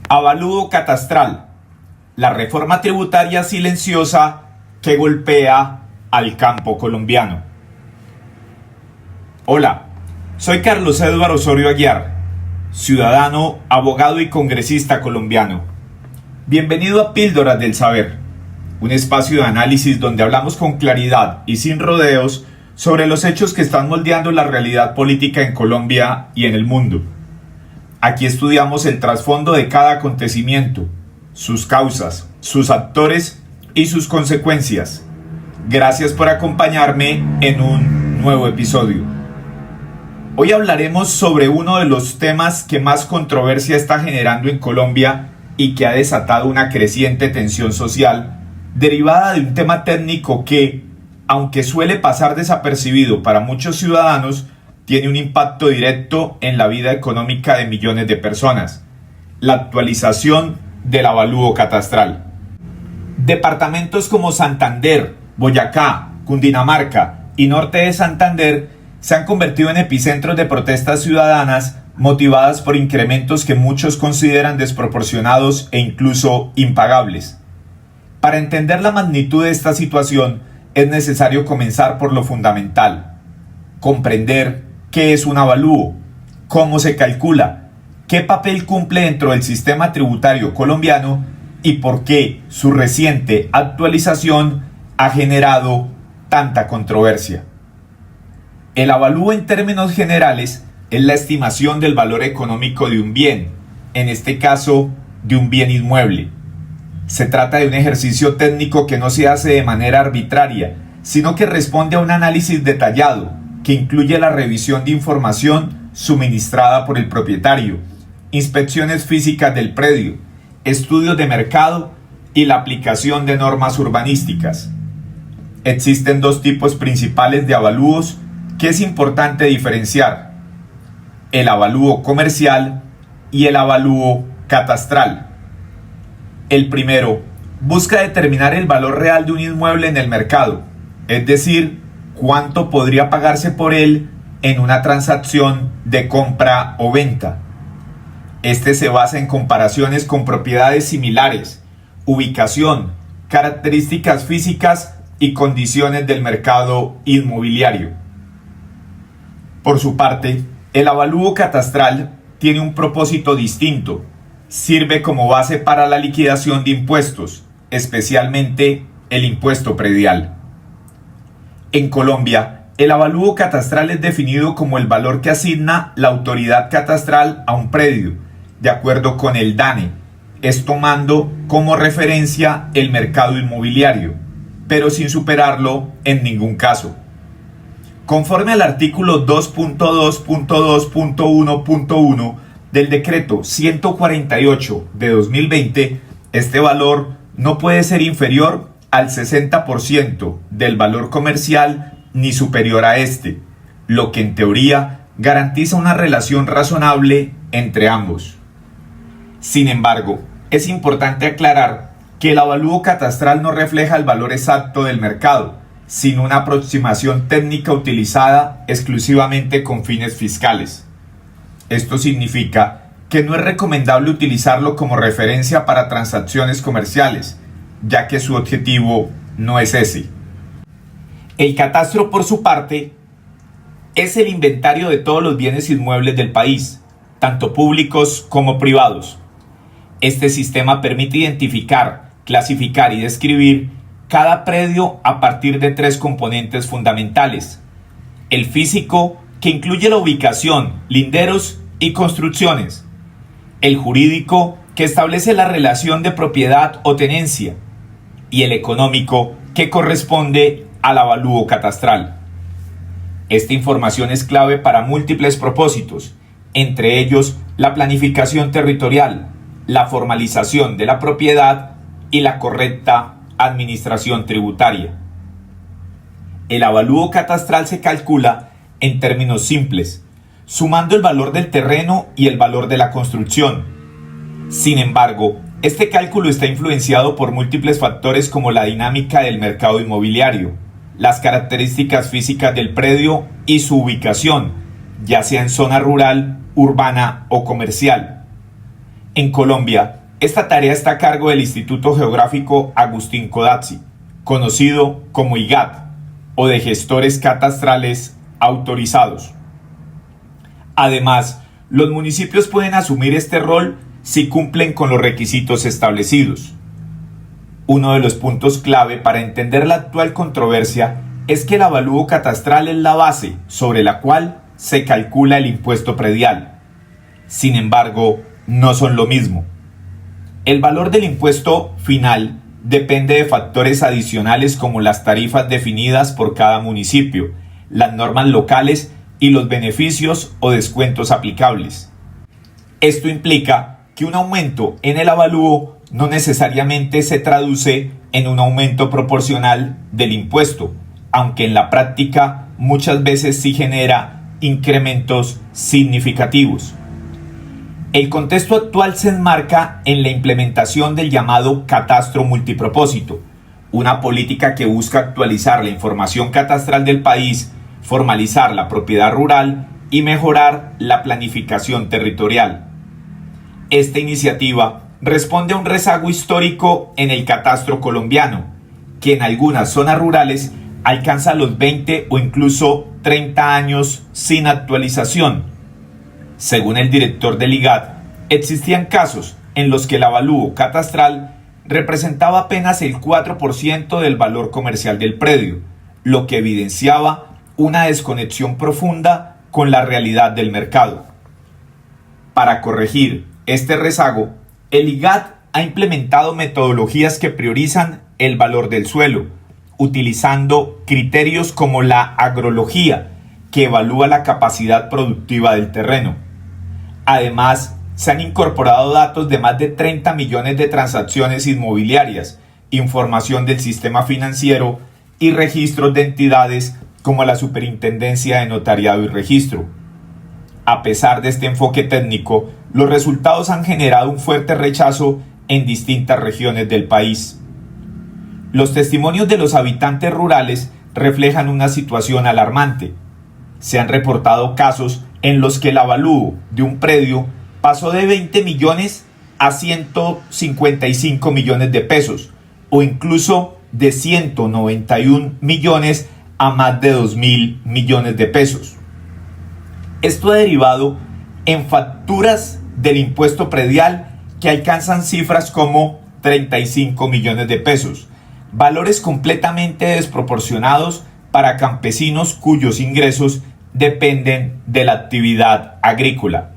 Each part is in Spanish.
Avalúo catastral, la reforma tributaria silenciosa que golpea al campo colombiano. Hola, soy Carlos Eduardo Osorio Aguiar, ciudadano, abogado y congresista colombiano. Bienvenido a Píldoras del Saber, un espacio de análisis donde hablamos con claridad y sin rodeos sobre los hechos que están moldeando la realidad política en Colombia y en el mundo. Aquí estudiamos el trasfondo de cada acontecimiento, sus causas, sus actores y sus consecuencias. Gracias por acompañarme en un nuevo episodio. Hoy hablaremos sobre uno de los temas que más controversia está generando en Colombia y que ha desatado una creciente tensión social, derivada de un tema técnico que, aunque suele pasar desapercibido para muchos ciudadanos, tiene un impacto directo en la vida económica de millones de personas: la actualización del avalúo catastral. Departamentos como Santander, Boyacá, Cundinamarca y Norte de Santander se han convertido en epicentros de protestas ciudadanas motivadas por incrementos que muchos consideran desproporcionados e incluso impagables. Para entender la magnitud de esta situación, es necesario comenzar por lo fundamental: comprender qué es un avalúo, cómo se calcula, qué papel cumple dentro del sistema tributario colombiano y por qué su reciente actualización ha generado tanta controversia. El avalúo, en términos generales, es la estimación del valor económico de un bien, en este caso de un bien inmueble. Se trata de un ejercicio técnico que no se hace de manera arbitraria, sino que responde a un análisis detallado que incluye la revisión de información suministrada por el propietario, inspecciones físicas del predio, estudios de mercado y la aplicación de normas urbanísticas. Existen dos tipos principales de avalúos que es importante diferenciar: el avalúo comercial y el avalúo catastral. El primero busca determinar el valor real de un inmueble en el mercado, es decir, cuánto podría pagarse por él en una transacción de compra o venta. Este se basa en comparaciones con propiedades similares, ubicación, características físicas y condiciones del mercado inmobiliario. Por su parte, el avalúo catastral tiene un propósito distinto. Sirve como base para la liquidación de impuestos, especialmente el impuesto predial. En Colombia, el avalúo catastral es definido como el valor que asigna la autoridad catastral a un predio, de acuerdo con el DANE, es tomando como referencia el mercado inmobiliario, pero sin superarlo en ningún caso. Conforme al artículo 2.2.2.1.1 del decreto 148 de 2020, este valor no puede ser inferior al 60% del valor comercial ni superior a este, lo que en teoría garantiza una relación razonable entre ambos. Sin embargo, es importante aclarar que el avalúo catastral no refleja el valor exacto del mercado, sino una aproximación técnica utilizada exclusivamente con fines fiscales. Esto significa que no es recomendable utilizarlo como referencia para transacciones comerciales, ya que su objetivo no es ese. El catastro, por su parte, es el inventario de todos los bienes inmuebles del país, tanto públicos como privados. Este sistema permite identificar, clasificar y describir cada predio a partir de tres componentes fundamentales: el físico, que incluye la ubicación, linderos y construcciones; el jurídico, que establece la relación de propiedad o tenencia; y el económico, que corresponde al avalúo catastral. Esta información es clave para múltiples propósitos, entre ellos la planificación territorial, la formalización de la propiedad y la correcta administración tributaria. El avalúo catastral se calcula en términos simples, sumando el valor del terreno y el valor de la construcción. Sin embargo, este cálculo está influenciado por múltiples factores como la dinámica del mercado inmobiliario, las características físicas del predio y su ubicación, ya sea en zona rural, urbana o comercial. En Colombia, Esta tarea está a cargo del Instituto Geográfico Agustín Codazzi, conocido como IGAT, o de gestores catastrales autorizados. Además, los municipios pueden asumir este rol si cumplen con los requisitos establecidos. Uno de los puntos clave para entender la actual controversia es que el avalúo catastral es la base sobre la cual se calcula el impuesto predial. Sin embargo, no son lo mismo. El valor del impuesto final depende de factores adicionales como las tarifas definidas por cada municipio, las normas locales y los beneficios o descuentos aplicables. Esto implica que un aumento en el avalúo no necesariamente se traduce en un aumento proporcional del impuesto, aunque en la práctica muchas veces sí genera incrementos significativos. El contexto actual se enmarca en la implementación del llamado catastro multipropósito, una política que busca actualizar la información catastral del país, formalizar la propiedad rural y mejorar la planificación territorial. Esta iniciativa responde a un rezago histórico en el catastro colombiano, que en algunas zonas rurales alcanza los 20 o incluso 30 años sin actualización. Según el director del IGAT, existían casos en los que el avalúo catastral representaba apenas el 4% del valor comercial del predio, lo que evidenciaba una desconexión profunda con la realidad del mercado. Para corregir este rezago, el IGAT ha implementado metodologías que priorizan el valor del suelo, utilizando criterios como la agrología, que evalúa la capacidad productiva del terreno. Además, se han incorporado datos de más de 30 millones de transacciones inmobiliarias, información del sistema financiero y registros de entidades como la Superintendencia de Notariado y Registro. A pesar de este enfoque técnico, los resultados han generado un fuerte rechazo en distintas regiones del país. Los testimonios de los habitantes rurales reflejan una situación alarmante. Se han reportado casos en los que el avalúo de un predio pasó de 20 millones a 155 millones de pesos, o incluso de 191 millones a más de 2.000 millones de pesos. Esto ha derivado en facturas del impuesto predial que alcanzan cifras como 35 millones de pesos, valores completamente desproporcionados para campesinos cuyos ingresos dependen de la actividad agrícola.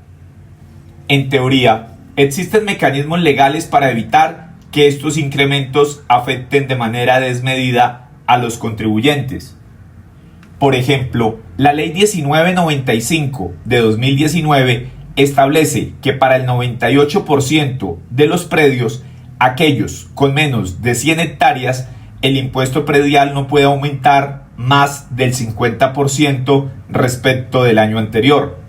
En teoría, existen mecanismos legales para evitar que estos incrementos afecten de manera desmedida a los contribuyentes. Por ejemplo, la Ley 1995 de 2019 establece que para el 98% de los predios, aquellos con menos de 100 hectáreas, el impuesto predial no puede aumentar más del 50% respecto del año anterior.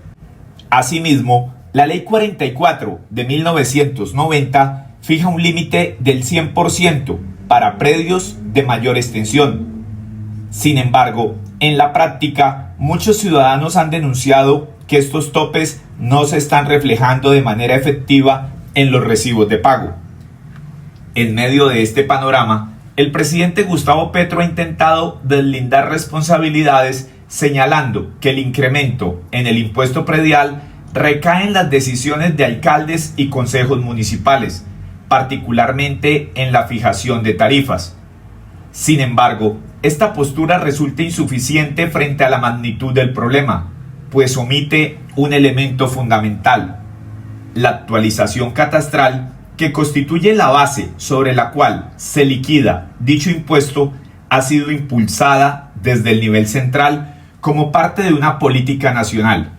Asimismo, la Ley 44 de 1990 fija un límite del 100% para predios de mayor extensión. Sin embargo, en la práctica, muchos ciudadanos han denunciado que estos topes no se están reflejando de manera efectiva en los recibos de pago. En medio de este panorama, el presidente Gustavo Petro ha intentado deslindar responsabilidades, señalando que el incremento en el impuesto predial recae en las decisiones de alcaldes y consejos municipales, particularmente en la fijación de tarifas. Sin embargo, esta postura resulta insuficiente frente a la magnitud del problema, pues omite un elemento fundamental: la actualización catastral, que constituye la base sobre la cual se liquida dicho impuesto, ha sido impulsada desde el nivel central como parte de una política nacional.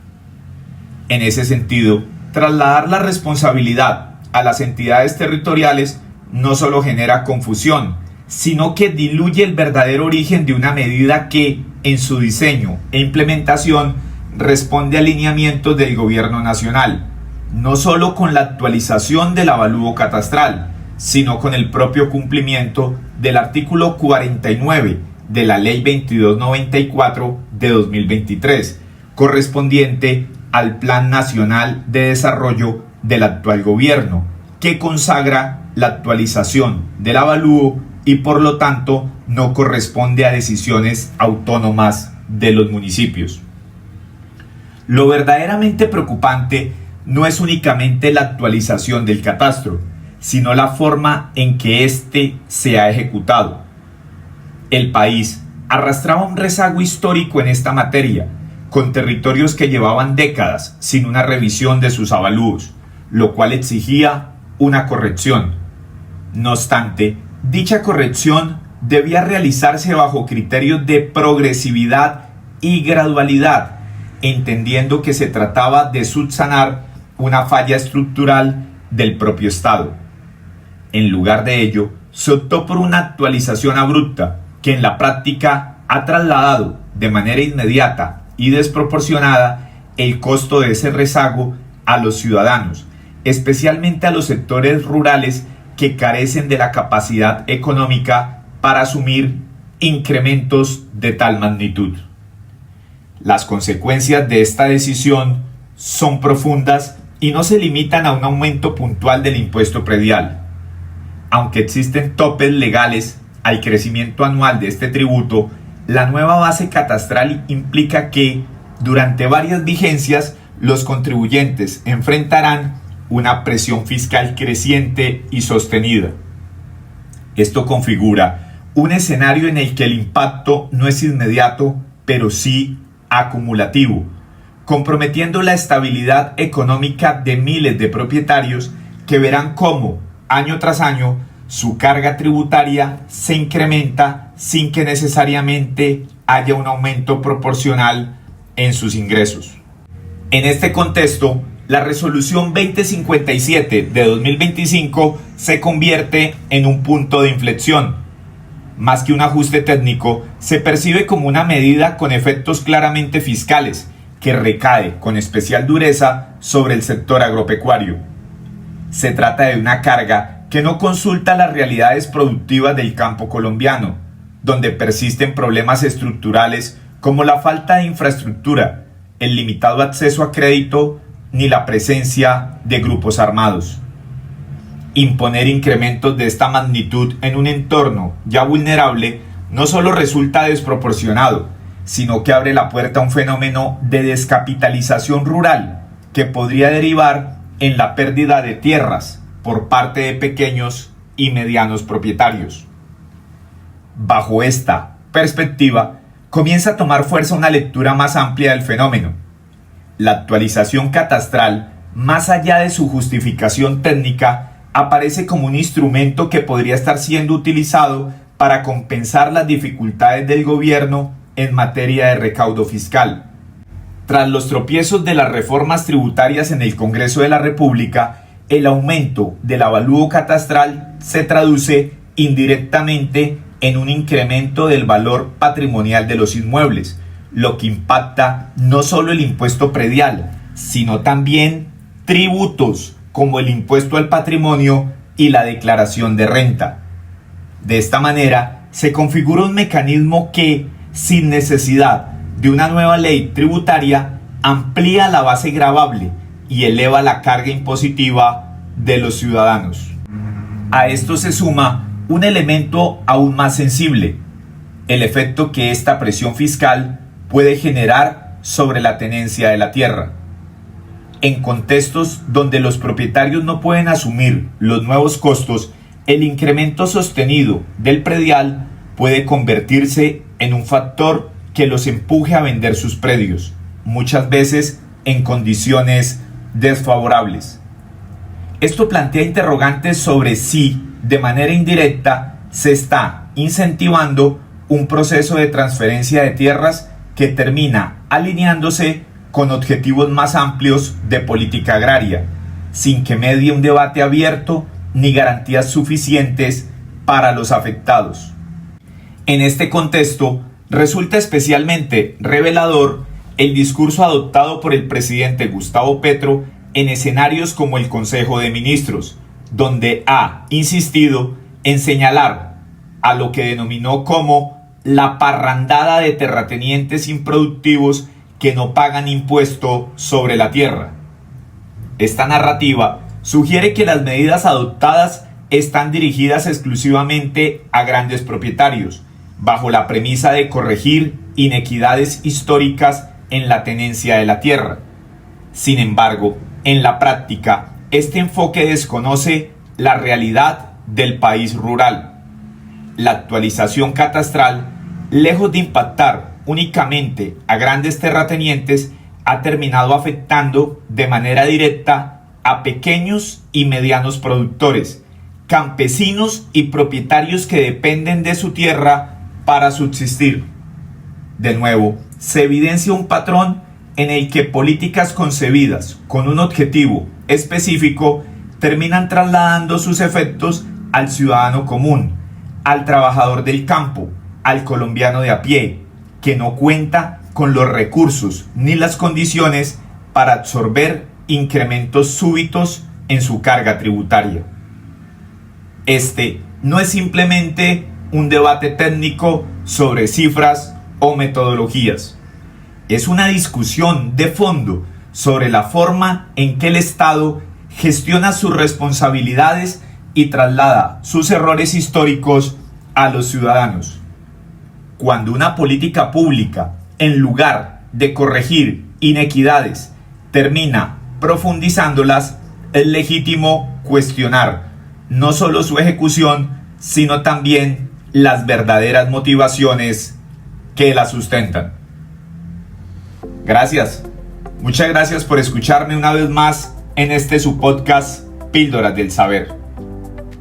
En ese sentido, trasladar la responsabilidad a las entidades territoriales no solo genera confusión, sino que diluye el verdadero origen de una medida que, en su diseño e implementación, responde a lineamientos del gobierno nacional, no solo con la actualización del avalúo catastral, sino con el propio cumplimiento del artículo 49 de la Ley 2294 de 2023, correspondiente al Plan Nacional de Desarrollo del actual gobierno, que consagra la actualización del avalúo y por lo tanto no corresponde a decisiones autónomas de los municipios. Lo verdaderamente preocupante no es únicamente la actualización del catastro, sino la forma en que éste se ha ejecutado. El país arrastraba un rezago histórico en esta materia, con territorios que llevaban décadas sin una revisión de sus avalúos, lo cual exigía una corrección. No obstante, dicha corrección debía realizarse bajo criterios de progresividad y gradualidad, entendiendo que se trataba de subsanar una falla estructural del propio Estado. En lugar de ello, se optó por una actualización abrupta que en la práctica ha trasladado de manera inmediata y desproporcionada el costo de ese rezago a los ciudadanos, especialmente a los sectores rurales que carecen de la capacidad económica para asumir incrementos de tal magnitud. Las consecuencias de esta decisión son profundas y no se limitan a un aumento puntual del impuesto predial. Aunque existen topes legales al crecimiento anual de este tributo, la nueva base catastral implica que, durante varias vigencias, los contribuyentes enfrentarán una presión fiscal creciente y sostenida. Esto configura un escenario en el que el impacto no es inmediato, pero sí acumulativo, comprometiendo la estabilidad económica de miles de propietarios que verán cómo, año tras año, su carga tributaria se incrementa sin que necesariamente haya un aumento proporcional en sus ingresos. En este contexto, la Resolución 2057 de 2025 se convierte en un punto de inflexión. Más que un ajuste técnico, se percibe como una medida con efectos claramente fiscales, que recae con especial dureza sobre el sector agropecuario. Se trata de una carga que no consulta las realidades productivas del campo colombiano, donde persisten problemas estructurales como la falta de infraestructura, el limitado acceso a crédito ni la presencia de grupos armados. Imponer incrementos de esta magnitud en un entorno ya vulnerable no solo resulta desproporcionado, sino que abre la puerta a un fenómeno de descapitalización rural que podría derivar en la pérdida de tierras por parte de pequeños y medianos propietarios. Bajo esta perspectiva, comienza a tomar fuerza una lectura más amplia del fenómeno. La actualización catastral, más allá de su justificación técnica, aparece como un instrumento que podría estar siendo utilizado para compensar las dificultades del gobierno en materia de recaudo fiscal. Tras los tropiezos de las reformas tributarias en el Congreso de la República, el aumento del avalúo catastral se traduce indirectamente en un incremento del valor patrimonial de los inmuebles, lo que impacta no solo el impuesto predial, sino también tributos como el impuesto al patrimonio y la declaración de renta. De esta manera, se configura un mecanismo que, sin necesidad de una nueva ley tributaria, amplía la base gravable y eleva la carga impositiva de los ciudadanos. A esto se suma un elemento aún más sensible, el efecto que esta presión fiscal puede generar sobre la tenencia de la tierra. En contextos donde los propietarios no pueden asumir los nuevos costos, el incremento sostenido del predial puede convertirse en un factor que los empuje a vender sus predios, muchas veces en condiciones desfavorables. Esto plantea interrogantes sobre si, de manera indirecta, se está incentivando un proceso de transferencia de tierras que termina alineándose con objetivos más amplios de política agraria, sin que medie un debate abierto ni garantías suficientes para los afectados. En este contexto, resulta especialmente revelador el discurso adoptado por el presidente Gustavo Petro en escenarios como el Consejo de Ministros, donde ha insistido en señalar a lo que denominó como la parrandada de terratenientes improductivos que no pagan impuesto sobre la tierra. Esta narrativa sugiere que las medidas adoptadas están dirigidas exclusivamente a grandes propietarios, bajo la premisa de corregir inequidades históricas en la tenencia de la tierra. Sin embargo, en la práctica, este enfoque desconoce la realidad del país rural. La actualización catastral, lejos de impactar únicamente a grandes terratenientes, ha terminado afectando de manera directa a pequeños y medianos productores, campesinos y propietarios que dependen de su tierra para subsistir. De nuevo, se evidencia un patrón en el que políticas concebidas con un objetivo específico terminan trasladando sus efectos al ciudadano común, al trabajador del campo, al colombiano de a pie, que no cuenta con los recursos ni las condiciones para absorber incrementos súbitos en su carga tributaria. Este no es simplemente un debate técnico sobre cifras o metodologías. Es una discusión de fondo sobre la forma en que el Estado gestiona sus responsabilidades y traslada sus errores históricos a los ciudadanos. Cuando una política pública, en lugar de corregir inequidades, termina profundizándolas, es legítimo cuestionar no solo su ejecución, sino también las verdaderas motivaciones que la sustentan. Gracias. Muchas gracias por escucharme una vez más en este su podcast Píldoras del Saber.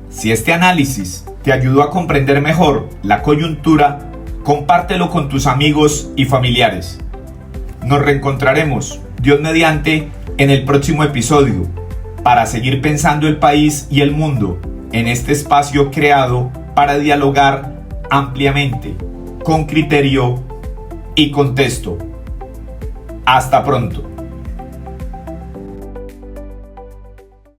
Si este análisis te ayudó a comprender mejor la coyuntura, compártelo con tus amigos y familiares. Nos reencontraremos, Dios mediante, en el próximo episodio para seguir pensando el país y el mundo en este espacio creado para dialogar ampliamente, con criterio y contexto. Hasta pronto.